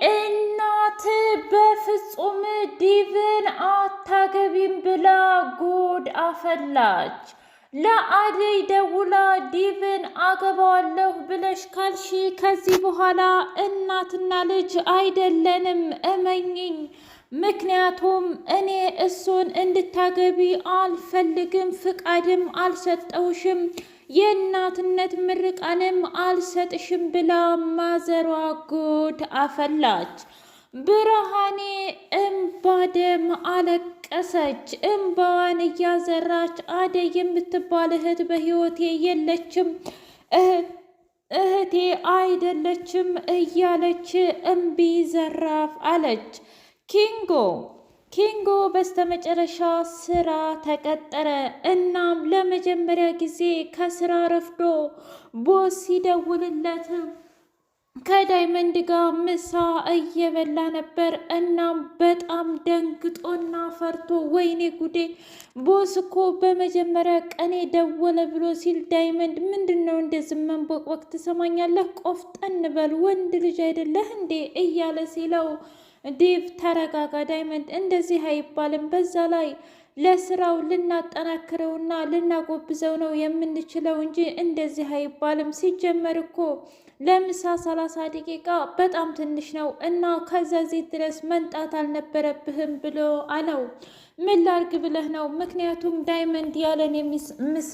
እናት በፍጹም ዲቭን አታገቢም ብላ ጉድ አፈላች። ለአደይ ደውላ ዲቭን አገባዋለሁ ብለሽ ካልሺ ከዚህ በኋላ እናትና ልጅ አይደለንም፣ እመኝኝ። ምክንያቱም እኔ እሱን እንድታገቢ አልፈልግም፣ ፍቃድም አልሰጠውሽም፣ የእናትነት ምርቃንም አልሰጥሽም ብላ ማዘሯ ጉድ አፈላች። ብርሃኔ እምባደም አለቀሰች። እምባዋን እያዘራች አደይ የምትባል እህት በሕይወቴ የለችም፣ እህቴ አይደለችም እያለች እምቢ ዘራፍ አለች። ኪንጎ በስተመጨረሻ ስራ ተቀጠረ። እናም ለመጀመሪያ ጊዜ ከስራ ረፍዶ ቦስ ሲደውልለት ከዳይመንድ ጋር ምሳ እየበላ ነበር። እናም በጣም ደንግጦና ፈርቶ ወይኔ ጉዴ ቦስ እኮ በመጀመሪያ ቀኔ ደወለ ብሎ ሲል ዳይመንድ ምንድን ነው እንደዚህ መንቦቅቦቅ ትሰማኛለህ? ቆፍጠን በል ወንድ ልጅ አይደለህ እንዴ እያለ ሲለው ዴቭ ተረጋጋ ዳይመንድ፣ እንደዚህ አይባልም። በዛ ላይ ለስራው ልናጠናክረውና ልናጎብዘው ነው የምንችለው እንጂ እንደዚህ አይባልም። ሲጀመር እኮ ለምሳ 30 ደቂቃ በጣም ትንሽ ነው እና ከዚህ ድረስ መንጣት አልነበረብህም ብሎ አለው። ምን ላርግ ብለህ ነው? ምክንያቱም ዳይመንድ ያለን ምሳ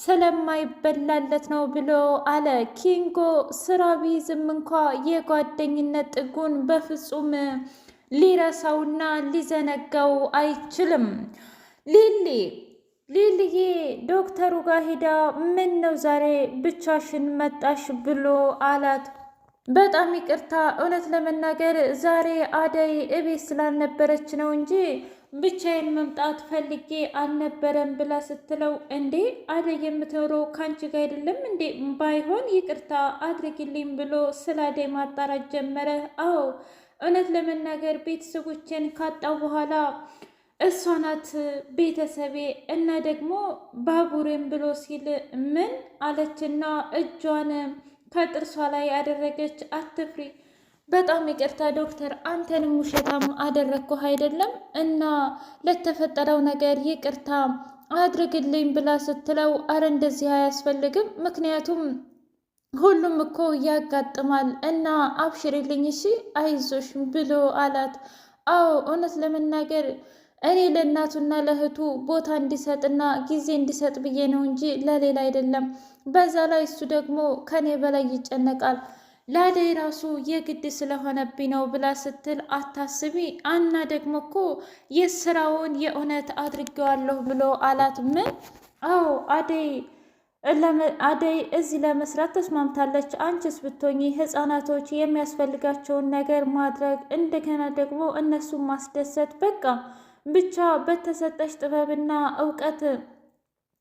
ስለማይበላለት ነው ብሎ አለ። ኪንጎ ስራ ቢይዝም እንኳ የጓደኝነት ጥጉን በፍጹም ሊረሳውና ሊዘነጋው አይችልም። ሊልዬ ዶክተሩ ጋር ሄዳ ምን ነው ዛሬ ብቻሽን መጣሽ ብሎ አላት። በጣም ይቅርታ፣ እውነት ለመናገር ዛሬ አደይ እቤት ስላልነበረች ነው እንጂ ብቻዬን መምጣት ፈልጌ አልነበረም ብላ ስትለው፣ እንዴ አደይ የምትኖረው ከአንቺ ጋር አይደለም እንዴ? ባይሆን ይቅርታ አድርጊልኝ ብሎ ስለ አደይ ማጣራት ጀመረ። አዎ እውነት ለመናገር ቤተሰቦቼን ካጣው በኋላ እሷ ናት ቤተሰቤ እና ደግሞ ባቡሬን ብሎ ሲል ምን አለችና እጇን ከጥርሷ ላይ ያደረገች። አትፍሪ፣ በጣም ይቅርታ ዶክተር፣ አንተንም ውሸታም አደረግኩህ አይደለም እና ለተፈጠረው ነገር ይቅርታ አድርግልኝ ብላ ስትለው፣ አረ እንደዚህ አያስፈልግም፣ ምክንያቱም ሁሉም እኮ ያጋጥማል እና አብሽሪልኝ እሺ፣ አይዞሽ ብሎ አላት። አዎ እውነት ለመናገር እኔ ለእናቱና ለእህቱ ቦታ እንዲሰጥና ጊዜ እንዲሰጥ ብዬ ነው እንጂ ለሌላ አይደለም። በዛ ላይ እሱ ደግሞ ከኔ በላይ ይጨነቃል፣ ለአደይ ራሱ የግድ ስለሆነብኝ ነው ብላ ስትል፣ አታስቢ አና ደግሞ እኮ የስራውን የእውነት አድርጌዋለሁ ብሎ አላት። ምን? አዎ አደይ እዚህ ለመስራት ተስማምታለች። አንቺስ ብትሆኚ ህፃናቶች የሚያስፈልጋቸውን ነገር ማድረግ፣ እንደገና ደግሞ እነሱን ማስደሰት፣ በቃ ብቻ በተሰጠሽ ጥበብና እውቀት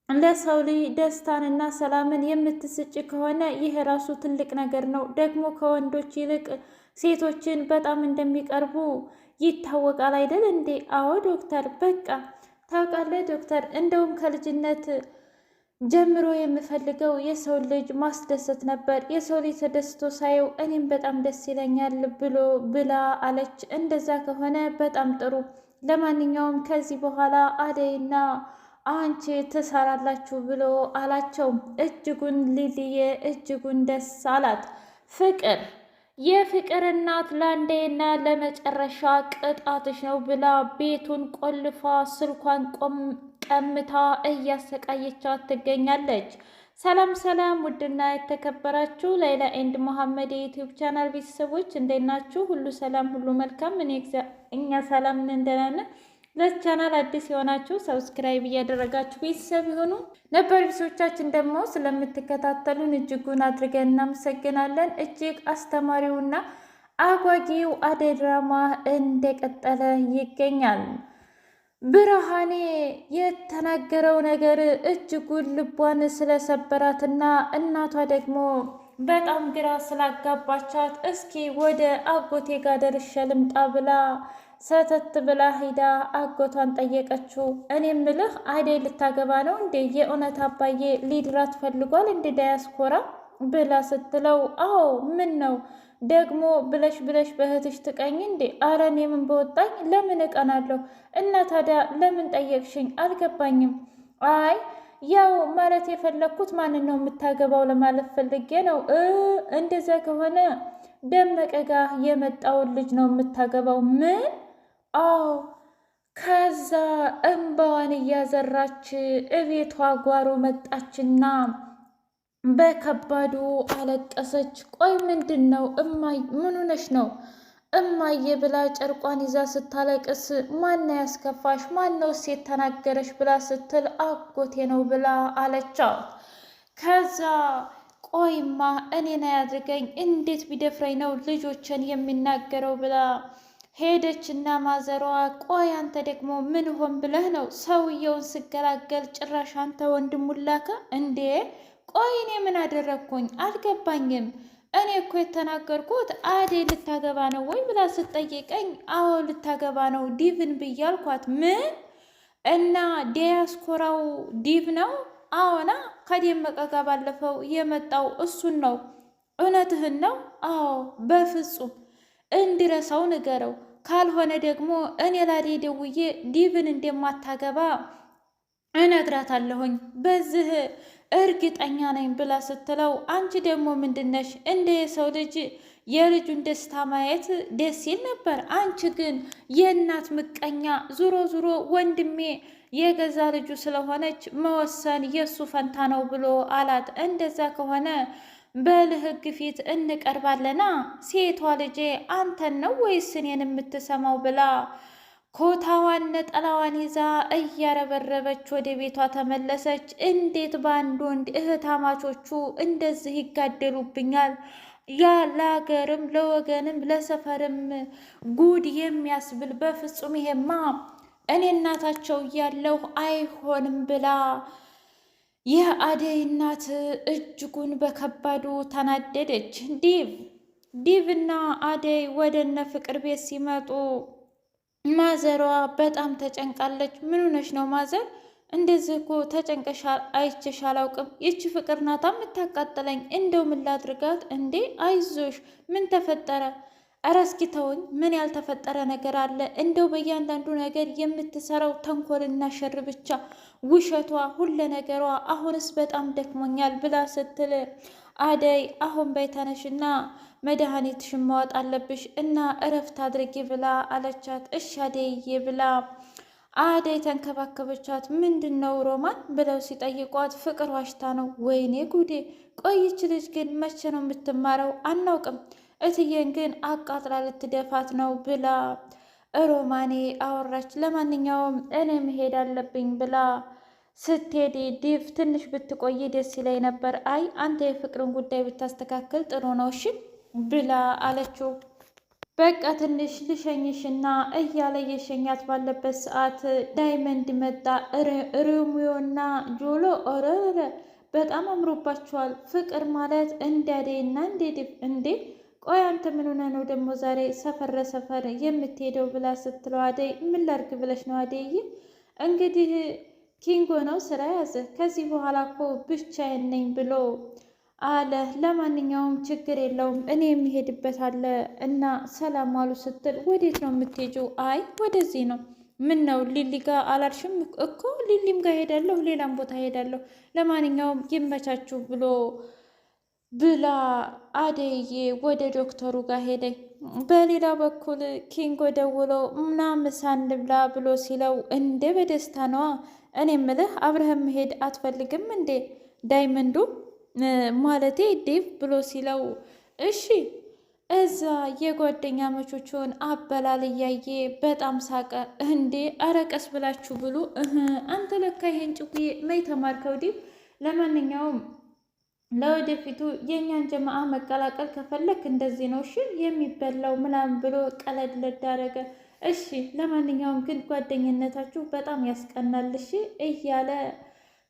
ለሰው ልጅ ደስታንና ሰላምን የምትስጭ ከሆነ ይህ ራሱ ትልቅ ነገር ነው። ደግሞ ከወንዶች ይልቅ ሴቶችን በጣም እንደሚቀርቡ ይታወቃል አይደል እንዴ? አዎ ዶክተር፣ በቃ ታውቃለህ ዶክተር፣ እንደውም ከልጅነት ጀምሮ የምፈልገው የሰው ልጅ ማስደሰት ነበር። የሰው ልጅ ተደስቶ ሳየው እኔም በጣም ደስ ይለኛል ብላ አለች። እንደዛ ከሆነ በጣም ጥሩ። ለማንኛውም ከዚህ በኋላ አደይና አንቺ ትሰራላችሁ ብሎ አላቸው። እጅጉን ሊልዬ እጅጉን ደስ አላት። የፍቅር እናት ለአንዴና ለመጨረሻ ቅጣትሽ ነው ብላ ቤቱን ቆልፋ ስልኳን ቀምታ እያሰቃየቻት ትገኛለች። ሰላም ሰላም! ውድና የተከበራችሁ ሌላ ኤንድ መሐመድ የዩቲዩብ ቻናል ቤተሰቦች እንዴት ናችሁ? ሁሉ ሰላም፣ ሁሉ መልካም። እኛ ሰላም ነን፣ ደህና ነን። ለቻናል አዲስ የሆናችሁ ሰብስክራይብ እያደረጋችሁ ቤተሰብ የሆኑ ነበር ቤተሰቦቻችን ደግሞ ስለምትከታተሉን እጅጉን አድርገን እናመሰግናለን። እጅግ አስተማሪውና አጓጊው አደይ ድራማ እንደቀጠለ ይገኛል። ብርሃኔ የተናገረው ነገር እጅጉን ልቧን ስለሰበራትና እናቷ ደግሞ በጣም ግራ ስላጋባቻት እስኪ ወደ አጎቴ ጋር ደርሼ ልምጣ ብላ ሰተት ብላ ሂዳ አጎቷን ጠየቀችው። እኔ ምልህ አደይ ልታገባ ነው እንዴ? የእውነት አባዬ ሊድራት ፈልጓል እንደ ዳያስፖራ ብላ ስትለው፣ አዎ ምን ነው ደግሞ ብለሽ ብለሽ በእህትሽ ትቀኝ እንዴ? አረ እኔ ምን በወጣኝ? ለምን እቀናለሁ? እና ታዲያ ለምን ጠየቅሽኝ? አልገባኝም። አይ ያው ማለት የፈለግኩት ማንን ነው የምታገባው ለማለት ፈልጌ ነው። እንደዚያ ከሆነ ደመቀ ጋር የመጣውን ልጅ ነው የምታገባው። ምን? አዎ። ከዛ እንባዋን እያዘራች እቤቷ ጓሮ መጣችና በከባዱ አለቀሰች። ቆይ ምንድን ነው እማዬ? ምን ሆነሽ ነው እማዬ? ብላ ጨርቋን ይዛ ስታለቅስ ማን ያስከፋሽ? ማነውስ የተናገረሽ? ብላ ስትል አጎቴ ነው ብላ አለቻት። ከዛ ቆይማ እኔን አያድርገኝ እንዴት ቢደፍረኝ ነው ልጆችን የሚናገረው? ብላ ሄደችና ማዘሯ ቆይ አንተ ደግሞ ምን ሆን ብለህ ነው ሰውየውን ስገላገል ጭራሽ አንተ ወንድሙን ላከ እንዴ? ቆይ እኔ ምን አደረግኩኝ? አልገባኝም። እኔ እኮ የተናገርኩት አደይ ልታገባ ነው ወይ ብላ ስትጠይቀኝ አዎ ልታገባ ነው ዲቭን ብዬ አልኳት። ምን? እና ዲያስፖራው ዲቭ ነው? አዎና ከደመቀ ጋር ባለፈው የመጣው እሱን ነው። እውነትህን ነው? አዎ በፍጹም እንዲረሳው ንገረው። ካልሆነ ደግሞ እኔ ላደይ ደውዬ ዲቭን እንደማታገባ እነግራታለሁኝ። በዚህ እርግጠኛ ነኝ ብላ ስትለው አንቺ ደግሞ ምንድነሽ? እንደ የሰው ልጅ የልጁን ደስታ ማየት ደስ ይል ነበር። አንቺ ግን የእናት ምቀኛ። ዙሮ ዙሮ ወንድሜ የገዛ ልጁ ስለሆነች መወሰን የእሱ ፈንታ ነው ብሎ አላት። እንደዛ ከሆነ በልህግ ፊት እንቀርባለና ሴቷ ልጄ አንተን ነው ወይስ እኔን የምትሰማው? ብላ ኮታዋን ነጠላዋን ይዛ እያረበረበች ወደ ቤቷ ተመለሰች። እንዴት በአንድ ወንድ እህታማቾቹ እንደዚህ ይጋደሉብኛል? ያ ለሀገርም ለወገንም ለሰፈርም ጉድ የሚያስብል በፍጹም ይሄማ እኔ እናታቸው እያለሁ አይሆንም ብላ የአደይ እናት እጅጉን በከባዱ ተናደደች። ዲቭና አደይ ወደነ ፍቅር ቤት ሲመጡ ማዘሯ በጣም ተጨንቃለች። ምን ሆነሽ ነው ማዘር? እንደዚህ እኮ ተጨንቀሻ አይቼሽ አላውቅም። ይቺ ፍቅር ናታ የምታቃጥለኝ። እንደው ምን ላድርጋት እንዴ? አይዞሽ። ምን ተፈጠረ? ኧረ እስኪ ተውኝ። ምን ያልተፈጠረ ነገር አለ? እንደው በእያንዳንዱ ነገር የምትሰራው ተንኮልና ሸር ብቻ፣ ውሸቷ፣ ሁለ ነገሯ። አሁንስ በጣም ደክሞኛል ብላ ስትል አደይ አሁን በይተነሽና መድኃኒትሽን ማወጥ አለብሽ እና እረፍት አድርጊ ብላ አለቻት። እሺ አደይዬ ብላ አደይ ተንከባከበቻት። ምንድን ነው ሮማን ብለው ሲጠይቋት ፍቅር ዋሽታ ነው። ወይኔ ጉዴ! ቆይች ልጅ ግን መቼ ነው የምትማረው? አናውቅም። እትዬን ግን አቃጥላ ልትደፋት ነው ብላ ሮማኔ አወራች። ለማንኛውም እኔ መሄድ አለብኝ ብላ ስትሄድ ዲቭ ትንሽ ብትቆይ ደስ ይለኝ ነበር። አይ አንተ የፍቅርን ጉዳይ ብታስተካክል ጥሩ ነው እሺ ብላ አለችው። በቃ ትንሽ ልሸኝሽና እያለ የሸኛት ባለበት ሰዓት ዳይመንድ መጣ። ሮሚዮና ጆሎ ኦረረ በጣም አምሮባቸዋል። ፍቅር ማለት እንደ አደይና እንደ ዲቭ እንዴ! ቆይ አንተ ምን ሆነ ነው ደግሞ ዛሬ ሰፈር ለሰፈር የምትሄደው? ብላ ስትለው አደይ ምን ላድርግ ብለሽ ነው አደይዬ? እንግዲህ ኪንጎ ነው ስራ ያዘ። ከዚህ በኋላ እኮ ብቻዬን ነኝ ብሎ አለ። ለማንኛውም ችግር የለውም እኔ የሚሄድበት አለ እና ሰላም አሉ ስትል ወዴት ነው የምትሄጂው? አይ ወደዚህ ነው። ምን ነው ሊሊ ጋር አላልሽም እኮ? ሊሊም ጋር ሄዳለሁ፣ ሌላም ቦታ ሄዳለሁ። ለማንኛውም ይመቻችሁ ብላ አደይዬ ወደ ዶክተሩ ጋር ሄደ። በሌላ በኩል ኪንጎ ደውሎ ምናምን ሳንብላ ብሎ ሲለው እንዴ በደስታ ነዋ። እኔ ምልህ አብረህም መሄድ አትፈልግም እንዴ? ዳይመንዱ ማለቴ ዴቭ ብሎ ሲለው እሺ። እዛ የጓደኛ መቾቹን አበላል እያየ በጣም ሳቀ። እንዴ አረቀስ ብላችሁ ብሉ። አንተ ለካ ይሄን ጭጉዬ መይ ተማርከው ዴቭ። ለማንኛውም ለወደፊቱ የእኛን ጀማአ መቀላቀል ከፈለክ እንደዚህ ነው እሺ የሚበላው ምናምን ብሎ ቀለድ አደረገ። እሺ ለማንኛውም ግን ጓደኝነታችሁ በጣም ያስቀናል እሺ እያለ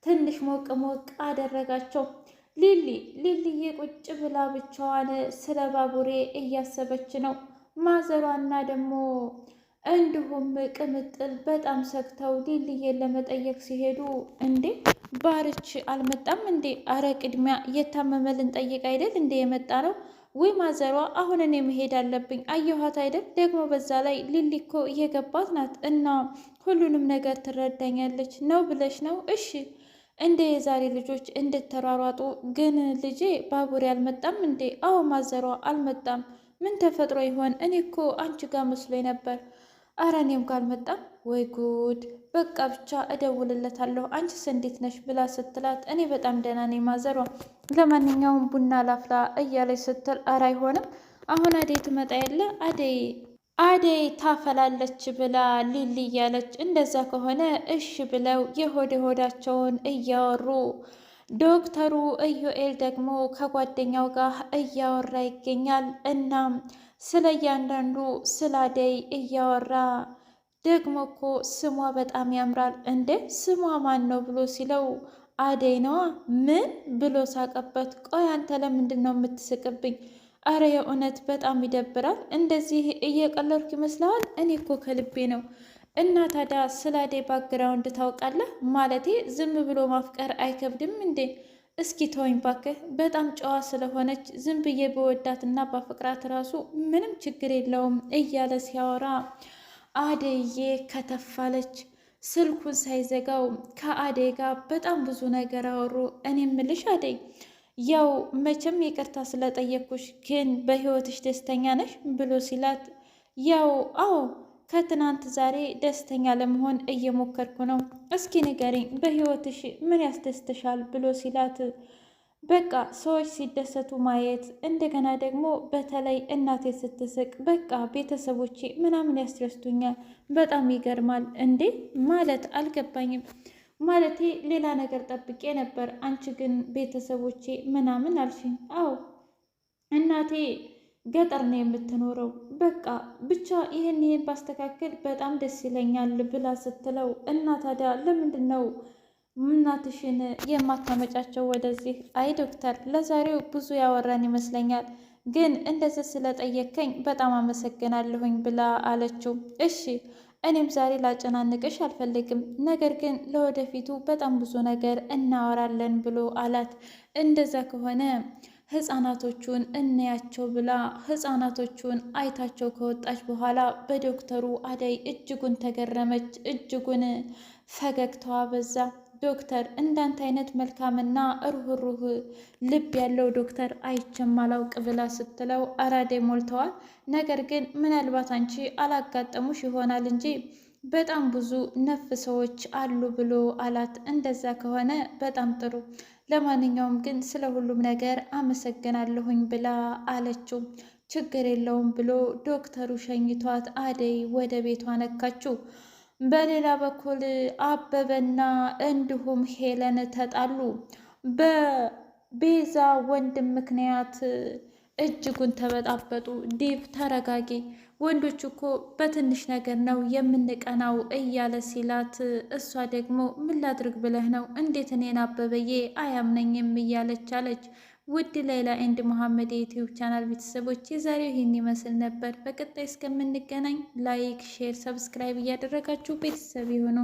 ትንሽ ሞቅ ሞቅ አደረጋቸው። ሊሊዬ ቁጭ ብላ ብቻዋን ስለ ባቡሬ እያሰበች ነው። ማዘሯና ደግሞ እንዲሁም ቅምጥል በጣም ሰግተው ሊሊዬን ለመጠየቅ ሲሄዱ እንዴ ባርች አልመጣም እንዴ? አረ ቅድሚያ እየታመመ ልንጠይቅ አይደል እንዴ የመጣ ነው? ወይ ማዘሯ፣ አሁን እኔ መሄድ አለብኝ። አየኋት አይደል? ደግሞ በዛ ላይ ሊሊ እኮ እየገባት ናት እና ሁሉንም ነገር ትረዳኛለች ነው ብለሽ ነው? እሺ እንደ የዛሬ ልጆች እንድተሯሯጡ። ግን ልጄ ባቡሬ አልመጣም እንዴ? አዎ ማዘሯ አልመጣም። ምን ተፈጥሮ ይሆን? እኔ እኮ አንቺ ጋር መስሎኝ ነበር። አረ እኔም ጋር አልመጣም። ወይ ጉድ! በቃ ብቻ እደውልለታለሁ። አንቺስ እንዴት ነሽ ብላ ስትላት እኔ በጣም ደህና ነኝ ማዘሯ፣ ለማንኛውም ቡና ላፍላ እያለች ስትል ኧረ አይሆንም አሁን አደይ ትመጣ የለ አደይ ታፈላለች ብላ ሊሊ እያለች እንደዛ ከሆነ እሺ ብለው የሆድ ሆዳቸውን እያወሩ ዶክተሩ ኢዮኤል ደግሞ ከጓደኛው ጋር እያወራ ይገኛል። እናም ስለ እያንዳንዱ ስለ አደይ እያወራ ደግሞ እኮ ስሟ በጣም ያምራል እንዴ ስሟ ማን ነው ብሎ ሲለው አደይ ነዋ። ምን ብሎ ሳቀበት። ቆይ አንተ ለምንድን ነው የምትስቅብኝ? አረ የእውነት በጣም ይደብራል። እንደዚህ እየቀለድኩ ይመስለዋል? እኔ እኮ ከልቤ ነው። እና ታዲያ ስለ አደይ ባክግራውንድ ታውቃለህ? ማለቴ ዝም ብሎ ማፍቀር አይከብድም እንዴ? እስኪ ተወኝ ባክህ። በጣም ጨዋ ስለሆነች ዝም ብዬ በወዳትና ባፈቅራት ራሱ ምንም ችግር የለውም እያለ ሲያወራ አደዬ ከተፋለች። ስልኩን ሳይዘጋው ከአደይ ጋር በጣም ብዙ ነገር አወሩ። እኔ ምልሽ አደይ፣ ያው መቼም ይቅርታ ስለጠየቅኩሽ፣ ግን በህይወትሽ ደስተኛ ነሽ ብሎ ሲላት፣ ያው አዎ ከትናንት ዛሬ ደስተኛ ለመሆን እየሞከርኩ ነው። እስኪ ንገሪኝ በህይወትሽ ምን ያስደስትሻል ብሎ ሲላት፣ በቃ ሰዎች ሲደሰቱ ማየት፣ እንደገና ደግሞ በተለይ እናቴ ስትስቅ፣ በቃ ቤተሰቦቼ ምናምን ያስደስቱኛል። በጣም ይገርማል። እንዴ ማለት አልገባኝም። ማለቴ ሌላ ነገር ጠብቄ ነበር። አንቺ ግን ቤተሰቦቼ ምናምን አልሽኝ። አዎ እናቴ ገጠር ነው የምትኖረው። በቃ ብቻ ይህን ባስተካከል በጣም ደስ ይለኛል ብላ ስትለው፣ እና ታዲያ ለምንድን ነው እናትሽን የማታመጫቸው ወደዚህ? አይ ዶክተር፣ ለዛሬው ብዙ ያወራን ይመስለኛል፣ ግን እንደዚህ ስለጠየከኝ በጣም አመሰግናለሁኝ ብላ አለችው። እሺ እኔም ዛሬ ላጨናንቅሽ አልፈልግም፣ ነገር ግን ለወደፊቱ በጣም ብዙ ነገር እናወራለን ብሎ አላት። እንደዛ ከሆነ ህፃናቶቹን እንያቸው ብላ ህፃናቶቹን አይታቸው ከወጣች በኋላ በዶክተሩ አደይ እጅጉን ተገረመች። እጅጉን ፈገግታዋ በዛ። ዶክተር እንዳንተ አይነት መልካምና ሩህሩህ ልብ ያለው ዶክተር አይቼም አላውቅ ብላ ስትለው አራዴ ሞልተዋል። ነገር ግን ምናልባት አንቺ አላጋጠሙሽ ይሆናል እንጂ በጣም ብዙ ነፍ ሰዎች አሉ ብሎ አላት። እንደዛ ከሆነ በጣም ጥሩ፣ ለማንኛውም ግን ስለ ሁሉም ነገር አመሰግናለሁኝ ብላ አለችው። ችግር የለውም ብሎ ዶክተሩ ሸኝቷት አደይ ወደ ቤቷ ነካችው። በሌላ በኩል አበበና እንዲሁም ሄለን ተጣሉ። በቤዛ ወንድም ምክንያት እጅጉን ተበጣበጡ። ዲብ ተረጋጊ፣ ወንዶች እኮ በትንሽ ነገር ነው የምንቀናው እያለ ሲላት፣ እሷ ደግሞ ምን ላድርግ ብለህ ነው? እንዴት እኔን አበበዬ አያምነኝም እያለች አለች። ውድ ሌላ ኤንድ መሐመድ የዩቲዩብ ቻናል ቤተሰቦች የዛሬው ይህን ይመስል ነበር። በቀጣይ እስከምንገናኝ ላይክ፣ ሼር፣ ሰብስክራይብ እያደረጋችሁ ቤተሰብ ይሁኑ።